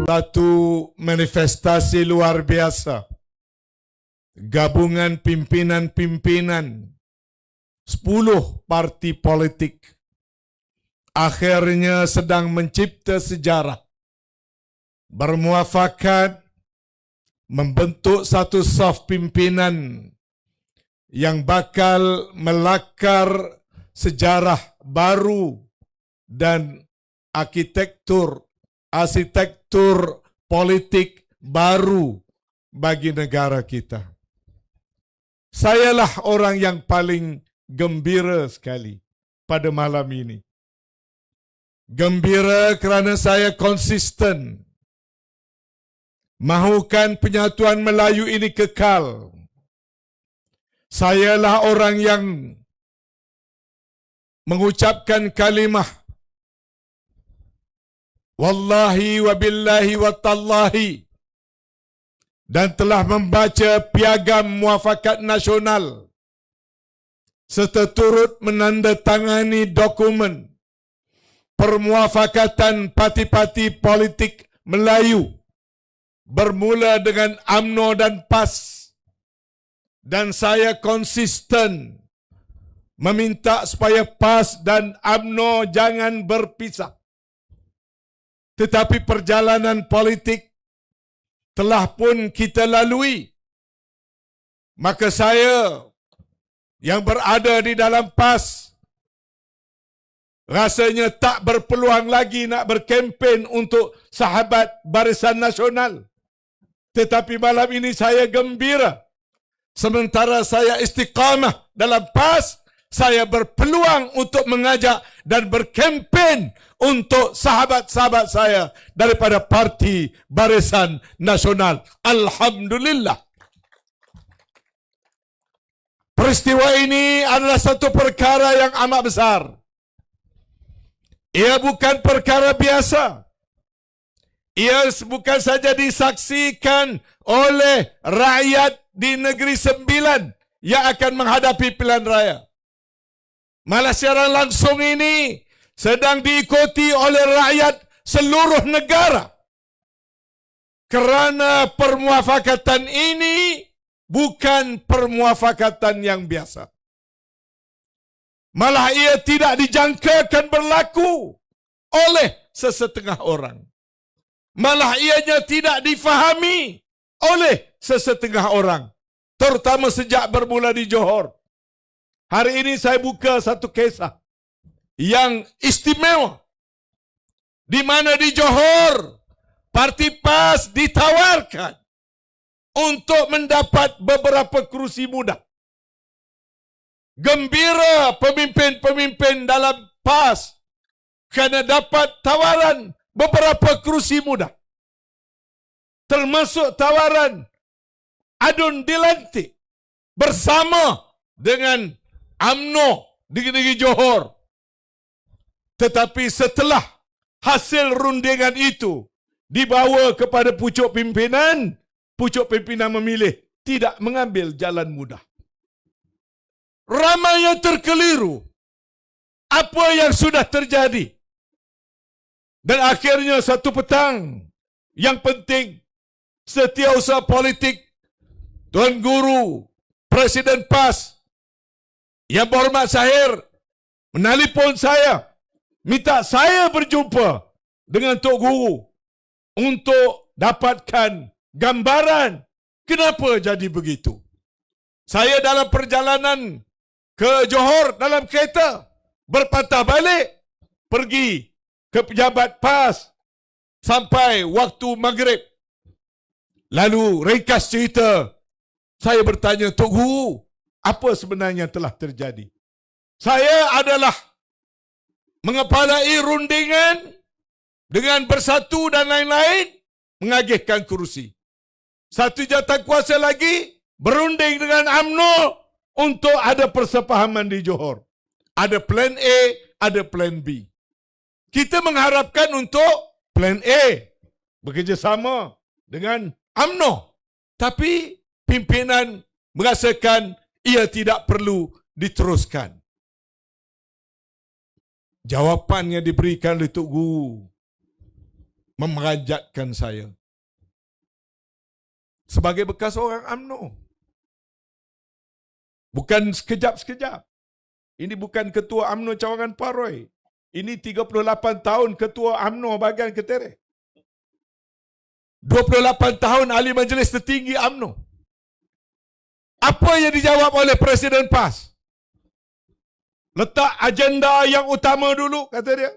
Satu manifestasi luar biasa. Gabungan pimpinan-pimpinan 10 parti politik akhirnya sedang mencipta sejarah. Bermuafakat membentuk satu saf pimpinan yang bakal melakar sejarah baru dan arsitektur politik baru bagi negara kita. Sayalah orang yang paling gembira sekali pada malam ini. Gembira kerana saya konsisten mahukan penyatuan Melayu ini kekal. Sayalah orang yang mengucapkan kalimah wallahi wa billahi wa tallahi dan telah membaca piagam muafakat nasional serta turut menandatangani dokumen permuafakatan parti-parti politik Melayu bermula dengan UMNO dan PAS, dan saya konsisten meminta supaya PAS dan UMNO jangan berpisah. Tetapi perjalanan politik telah pun kita lalui. Maka saya yang berada di dalam PAS rasanya tak berpeluang lagi nak berkempen untuk sahabat Barisan Nasional. Tetapi malam ini saya gembira. Sementara saya istiqamah dalam PAS, saya berpeluang untuk mengajak dan berkempen untuk sahabat-sahabat saya daripada Parti Barisan Nasional. Alhamdulillah. Peristiwa ini adalah satu perkara yang amat besar. Ia bukan perkara biasa. Ia bukan saja disaksikan oleh rakyat di Negeri Sembilan yang akan menghadapi pilihan raya. Malah secara langsung ini sedang diikuti oleh rakyat seluruh negara. Kerana permuafakatan ini bukan permuafakatan yang biasa. Malah ia tidak dijangkakan berlaku oleh sesetengah orang. Malah ianya tidak difahami oleh sesetengah orang. Terutama sejak bermula di Johor. Hari ini saya buka satu kisah yang istimewa. Di mana di Johor, Parti PAS ditawarkan untuk mendapat beberapa kerusi muda. Gembira pemimpin-pemimpin dalam PAS kerana dapat tawaran beberapa kerusi muda. Termasuk tawaran adun dilantik bersama dengan UMNO di negeri Johor. Tetapi setelah hasil rundingan itu dibawa kepada pucuk pimpinan memilih tidak mengambil jalan mudah. Ramai yang terkeliru apa yang sudah terjadi. Dan akhirnya satu petang yang penting, Setiausaha Politik Tuan Guru Presiden PAS Yang Berhormat Zahir menelpon saya, minta saya berjumpa dengan Tok Guru untuk dapatkan gambaran kenapa jadi begitu. Saya dalam perjalanan ke Johor dalam kereta berpatah balik pergi ke pejabat PAS sampai waktu maghrib. Lalu ringkas cerita, saya bertanya, Tok Guru, apa sebenarnya telah terjadi? Saya adalah mengepalai rundingan dengan Bersatu dan lain-lain mengagihkan kerusi. Satu jawatankuasa lagi berunding dengan UMNO untuk ada persefahaman di Johor. Ada plan A, ada plan B. Kita mengharapkan untuk plan A bekerjasama dengan UMNO. Tapi pimpinan merasakan ia tidak perlu diteruskan. Jawapan yang diberikan oleh Tok Guru memerajatkan saya sebagai bekas orang UMNO. Bukan sekejap-sekejap. Ini bukan ketua UMNO cawangan Paroi. Ini 38 tahun ketua UMNO bahagian Ketereh. 28 tahun ahli majlis tertinggi UMNO. Apa yang dijawab oleh Presiden PAS? Letak agenda yang utama dulu, kata dia.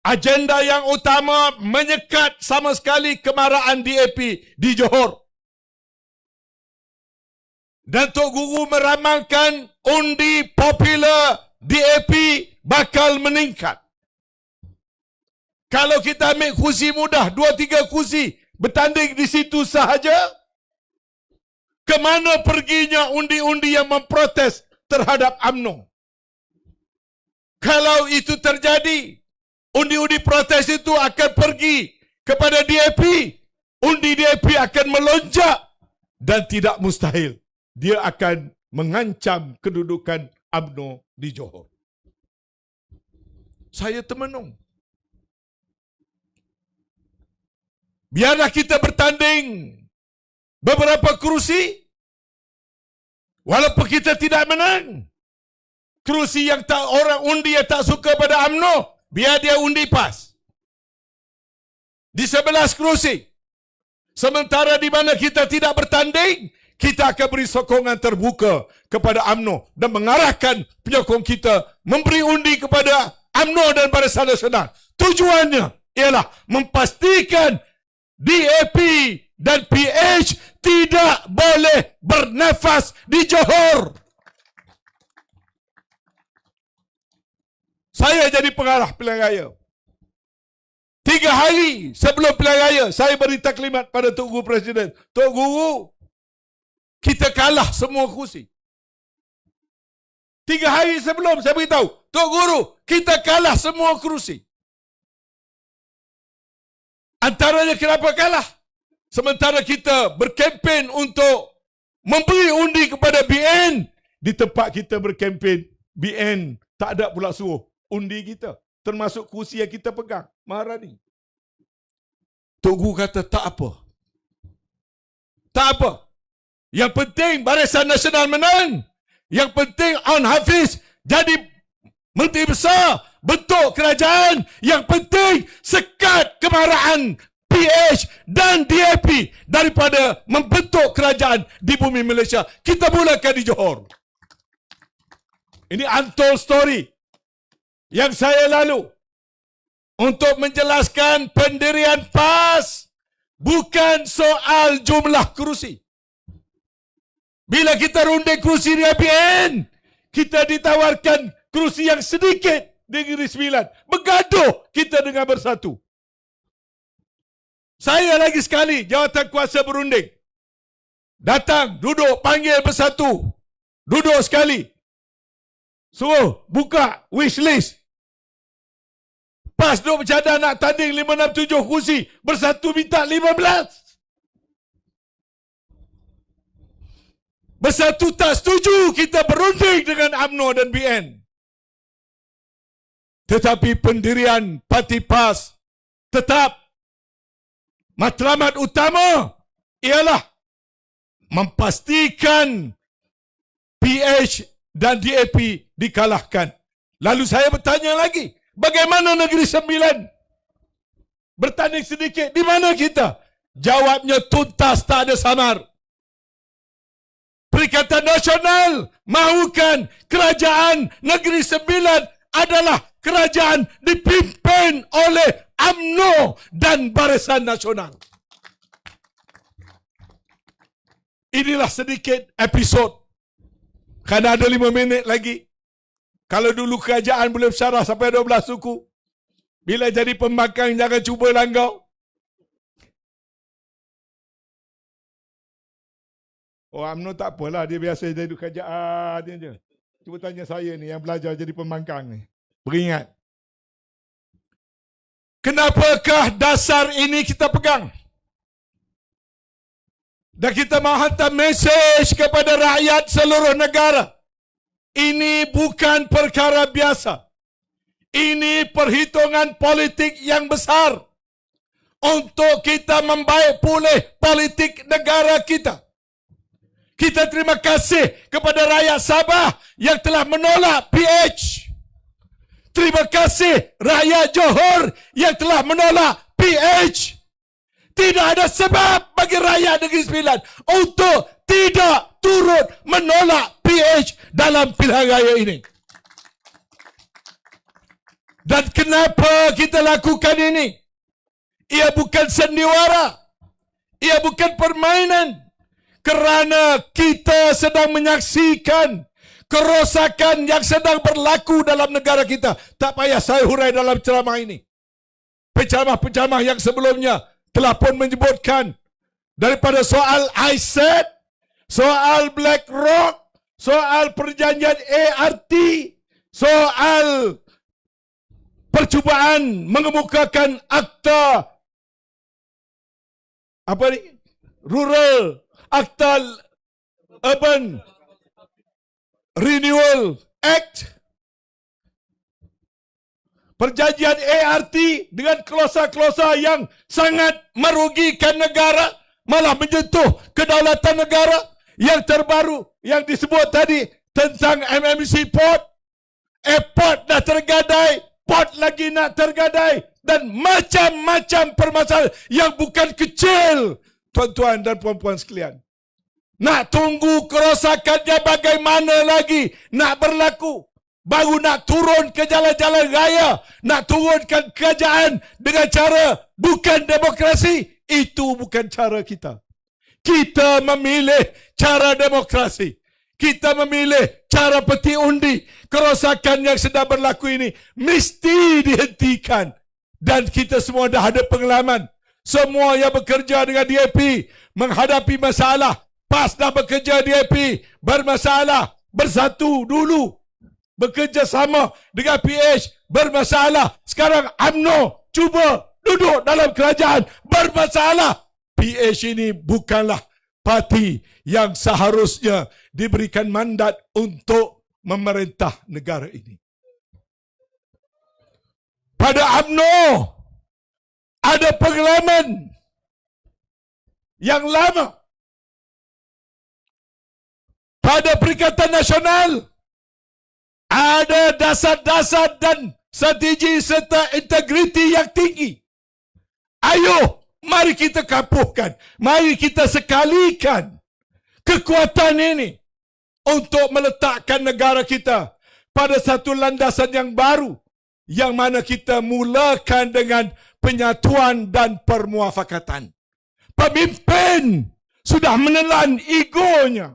Agenda yang utama menyekat sama sekali kemarahan DAP di Johor. Dan Tok Guru meramalkan undi popular DAP bakal meningkat. Kalau kita ambil kursi mudah, 2-3 kursi, bertanding di situ sahaja, kemana perginya undi-undi yang memprotes terhadap UMNO? Kalau itu terjadi, undi-undi protes itu akan pergi kepada DAP. Undi DAP akan melonjak dan tidak mustahil dia akan mengancam kedudukan UMNO di Johor. Saya termenung. Biarlah kita bertanding beberapa kerusi, walaupun kita tidak menang. Kerusi yang tak orang undi yang tak suka pada UMNO, biar dia undi PAS. Di 11 kerusi. Sementara di mana kita tidak bertanding, kita akan beri sokongan terbuka kepada UMNO dan mengarahkan penyokong kita memberi undi kepada UMNO dan Barisan Nasional. Tujuannya ialah memastikan DAP dan PH tidak boleh bernafas di Johor. Saya jadi pengarah pilihan raya. 3 hari sebelum pilihan raya, saya beri taklimat pada Tok Guru Presiden. Tok Guru, kita kalah semua kursi. 3 hari sebelum saya beritahu, Tok Guru, kita kalah semua kursi. Antaranya kenapa kalah? Sementara kita berkempen untuk memberi undi kepada BN, di tempat kita berkempen, BN tak ada pula suruh undi kita. Termasuk kursi yang kita pegang, Maharani. Tok Guru kata tak apa. Tak apa. Yang penting Barisan Nasional menang. Yang penting Aun Hafiz jadi Menteri Besar, bentuk kerajaan. Yang penting sekat kemarahan PH dan DAP daripada membentuk kerajaan di bumi Malaysia. Kita mulakan di Johor. Ini untold story yang saya lalu untuk menjelaskan pendirian PAS bukan soal jumlah kerusi. Bila kita runding kerusi di APN, kita ditawarkan kerusi yang sedikit di Negeri Sembilan. Bergaduh kita dengan Bersatu. Saya lagi sekali jawatan kuasa berunding. Datang, duduk, panggil Bersatu. Duduk sekali. Suruh buka wish list. PAS duk bercadang nak tanding 567 kursi. Bersatu minta 15. Bersatu tak setuju kita berunding dengan UMNO dan BN. Tetapi pendirian parti PAS tetap matlamat utama ialah memastikan PH dan DAP dikalahkan. Lalu saya bertanya lagi, bagaimana Negeri Sembilan? Bertanding sedikit, di mana kita? Jawabnya tuntas, tak ada samar. Perikatan Nasional mahukan kerajaan Negeri Sembilan adalah kerajaan dipimpin oleh UMNO dan Barisan Nasional. Inilah sedikit episod. Kerana ada 5 minit lagi. Kalau dulu kerajaan boleh bersyarah sampai 12 suku, bila jadi pembangkang jangan cuba langgau. Oh, UMNO tak apalah, dia biasa jadi kerajaan dia je. Cuba tanya saya ni yang belajar jadi pembangkang ni. Beringat. Kenapakah dasar ini kita pegang? Dan kita mahu hantar mesej kepada rakyat seluruh negara. Ini bukan perkara biasa. Ini perhitungan politik yang besar. untuk kita membaik pulih politik negara kita. Kita terima kasih kepada rakyat Sabah yang telah menolak PH. Terima kasih rakyat Johor yang telah menolak PH. Tidak ada sebab bagi rakyat Negeri Sembilan untuk tidak turut menolak PH dalam pilihan raya ini. Dan kenapa kita lakukan ini? Ia bukan sandiwara. Ia bukan permainan. Kerana kita sedang menyaksikan kerosakan yang sedang berlaku dalam negara kita. Tak payah saya hurai dalam ceramah ini. Penceramah-penceramah yang sebelumnya telah pun menyebutkan daripada soal ISET, soal BlackRock, soal perjanjian ART, soal percubaan mengemukakan akta apa ni? Rural, akta Urban Renewal Act, perjanjian ART dengan klausa-klausa yang sangat merugikan negara, malah menyentuh kedaulatan negara. Yang terbaru yang disebut tadi tentang MMC Port, airport dah tergadai, port lagi nak tergadai, dan macam-macam permasalahan yang bukan kecil, tuan-tuan dan puan-puan sekalian. Nak tunggu kerosakannya bagaimana lagi nak berlaku? Baru nak turun ke jalan-jalan raya, nak turunkan kerajaan dengan cara bukan demokrasi. Itu bukan cara kita. Kita memilih cara demokrasi. Kita memilih cara peti undi. Kerosakan yang sedang berlaku ini mesti dihentikan. Dan kita semua dah ada pengalaman. Semua yang bekerja dengan DAP menghadapi masalah. PAS dah bekerja DAP, bermasalah, bersatu dulu. Bekerja sama dengan PH, bermasalah. Sekarang UMNO cuba duduk dalam kerajaan, bermasalah. PH ini bukanlah parti yang seharusnya diberikan mandat untuk memerintah negara ini. Pada UMNO ada pengalaman yang lama. Pada Perikatan Nasional ada dasar-dasar dan strategi serta integriti yang tinggi. Ayo, mari kita kapuhkan, mari kita sekalikan kekuatan ini untuk meletakkan negara kita pada satu landasan yang baru, yang mana kita mulakan dengan penyatuan dan permuafakatan. Pemimpin sudah menelan egonya.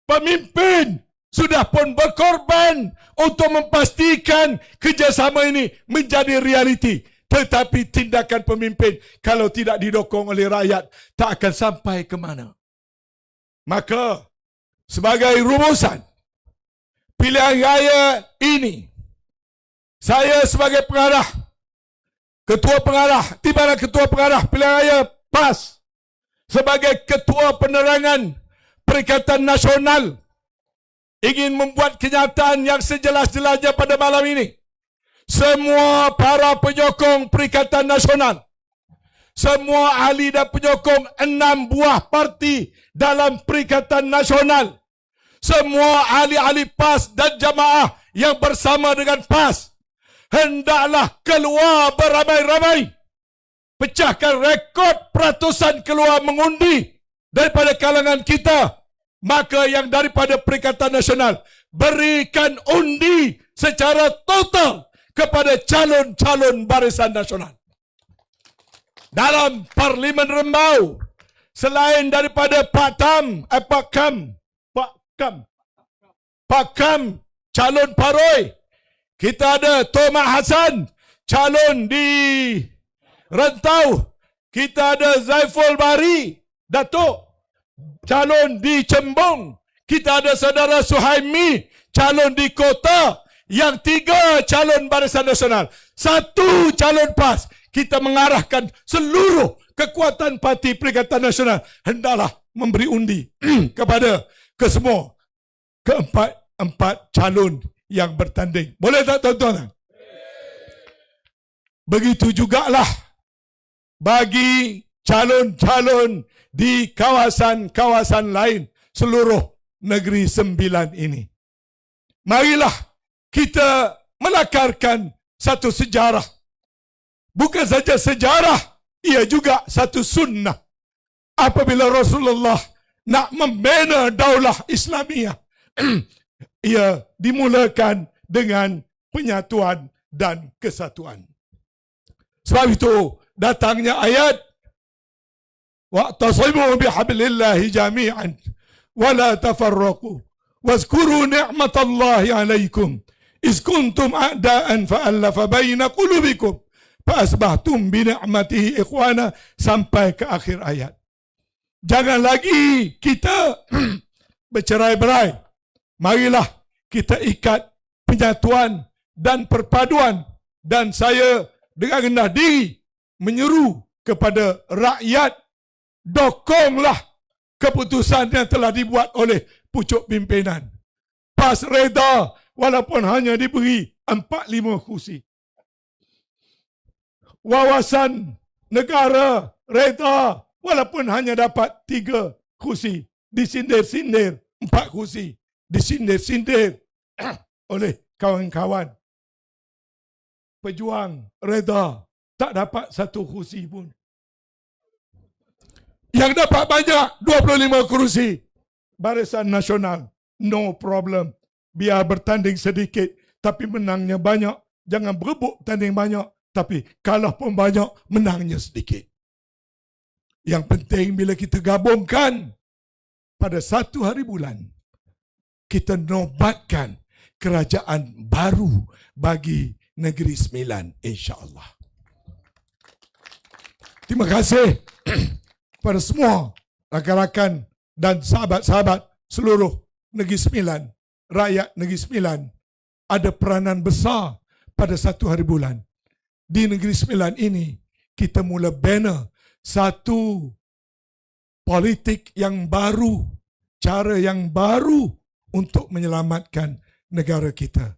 Pemimpin sudah pun berkorban untuk memastikan kerjasama ini menjadi realiti. Tetapi tindakan pemimpin kalau tidak didokong oleh rakyat tak akan sampai ke mana. Maka sebagai rumusan pilihan raya ini, saya sebagai pengarah, ketua pengarah, timbalan ketua pengarah pilihan raya PAS, sebagai ketua penerangan Perikatan Nasional, ingin membuat kenyataan yang sejelas-jelasnya pada malam ini. Semua para penyokong Perikatan Nasional, semua ahli dan penyokong 6 buah parti dalam Perikatan Nasional, semua ahli-ahli PAS dan jamaah yang bersama dengan PAS, hendaklah keluar beramai-ramai. Pecahkan rekod peratusan keluar mengundi daripada kalangan kita. Maka yang daripada Perikatan Nasional, berikan undi secara total kepada calon-calon Barisan Nasional. Dalam Parlimen Rembau, selain daripada Pak Kam, calon Paroi, kita ada Thomas Hassan, calon di Rentau, kita ada Zaiful Bari, Datuk, calon di Cembung, kita ada saudara Suhaimi, calon di Kota, yang 3 calon Barisan Nasional, 1 calon PAS. Kita mengarahkan seluruh kekuatan parti Perikatan Nasional hendaklah memberi undi kepada kesemua keempat calon yang bertanding. Boleh tak tuan-tuan? Begitu jugalah bagi calon-calon di kawasan-kawasan lain seluruh negeri 9 ini. Marilah kita melakarkan satu sejarah. Bukan saja sejarah, ia juga satu sunnah. Apabila Rasulullah nak membina daulah Islamiah, ia dimulakan dengan penyatuan dan kesatuan. Sebab itu datangnya ayat wa'tasimu bihablillahi jami'an wa la tafarraqu wazkuru ni'matallahi 'alaikum iz kuntum a'da'an fa'alafa baina qulubikum fa'asbahtum bi ni'matihi ikhwana, sampai ke akhir ayat. Jangan lagi kita bercerai-berai. Marilah kita ikat penyatuan dan perpaduan. Dan saya dengan rendah diri menyeru kepada rakyat, dokonglah keputusan yang telah dibuat oleh pucuk pimpinan. PAS reda walaupun hanya diberi 4-5 kursi. Wawasan negara reda walaupun hanya dapat 3 kursi. Disindir-sindir 4 kursi. Disindir-sindir oleh kawan-kawan. Pejuang reda tak dapat 1 kursi pun. Yang dapat banyak 25 kursi. Barisan Nasional, no problem. Biar bertanding sedikit tapi menangnya banyak. Jangan berebut tanding banyak tapi kalah pun banyak, menangnya sedikit. Yang penting bila kita gabungkan pada 1 hari bulan, kita nobatkan kerajaan baru bagi Negeri Sembilan, insya-Allah. Terima kasih pada semua rakan-rakan dan sahabat-sahabat seluruh Negeri Sembilan. Rakyat Negeri Sembilan ada peranan besar pada 1 hari bulan. Di Negeri Sembilan ini kita mula bina satu politik yang baru, cara yang baru untuk menyelamatkan negara kita.